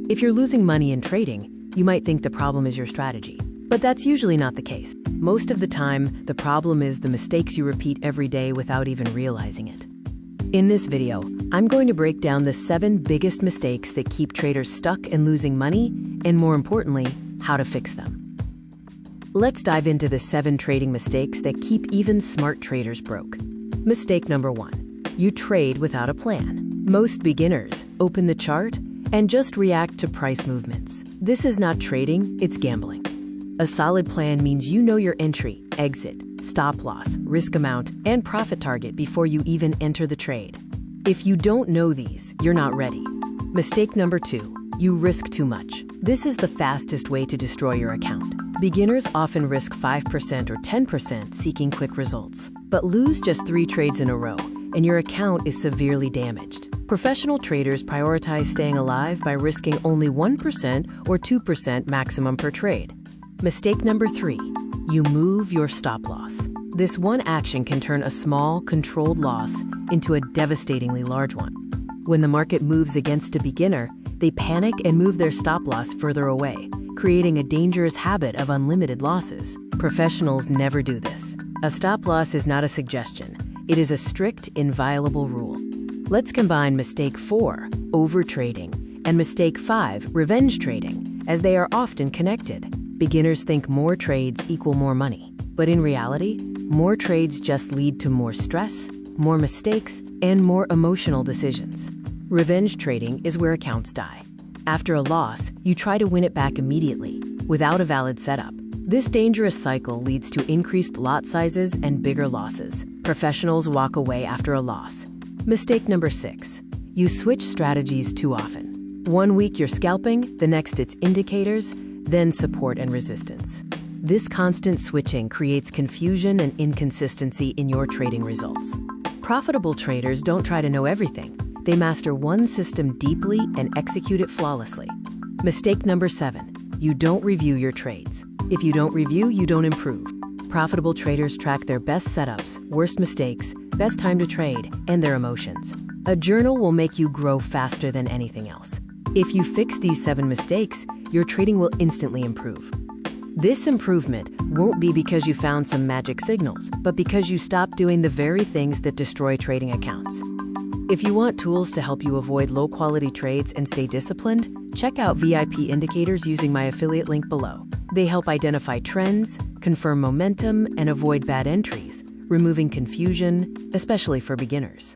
If you're losing money in trading, you might think the problem is your strategy. But that's usually not the case. Most of the time, the problem is the mistakes you repeat every day without even realizing it. In this video, I'm going to break down the 7 biggest mistakes that keep traders stuck and losing money, and more importantly, how to fix them. Let's dive into the 7 trading mistakes that keep even smart traders broke. Mistake number 1. You trade without a plan. Most beginners open the chart and just react to price movements. This is not trading, it's gambling. A solid plan means you know your entry, exit, stop loss, risk amount, and profit target before you even enter the trade. If you don't know these, you're not ready. Mistake number 2. You risk too much. This is the fastest way to destroy your account. Beginners often risk 5% or 10% seeking quick results, but lose just 3 trades in a row, and your account is severely damaged. Professional traders prioritize staying alive by risking only 1% or 2% maximum per trade. Mistake number 3. You move your stop loss. This one action can turn a small, controlled loss into a devastatingly large one. When the market moves against a beginner, they panic and move their stop loss further away, creating a dangerous habit of unlimited losses. Professionals never do this. A stop loss is not a suggestion. It is a strict, inviolable rule. Let's combine mistake 4, overtrading, and mistake 5, revenge trading, as they are often connected. Beginners think more trades equal more money, but in reality, more trades just lead to more stress, more mistakes, and more emotional decisions. Revenge trading is where accounts die. After a loss, you try to win it back immediately, without a valid setup. This dangerous cycle leads to increased lot sizes and bigger losses. Professionals walk away after a loss. Mistake number 6. You switch strategies too often. One week you're scalping, the next it's indicators, then support and resistance. This constant switching creates confusion and inconsistency in your trading results. Profitable traders don't try to know everything. They master one system deeply and execute it flawlessly. Mistake number 7. You don't review your trades. If you don't review, you don't improve. Profitable traders track their best setups, worst mistakes, best time to trade, and their emotions. A journal will make you grow faster than anything else. If you fix these 7 mistakes, your trading will instantly improve. This improvement won't be because you found some magic signals, but because you stopped doing the very things that destroy trading accounts. If you want tools to help you avoid low-quality trades and stay disciplined, check out VIP indicators using my affiliate link below. They help identify trends, confirm momentum, and avoid bad entries, removing confusion, especially for beginners.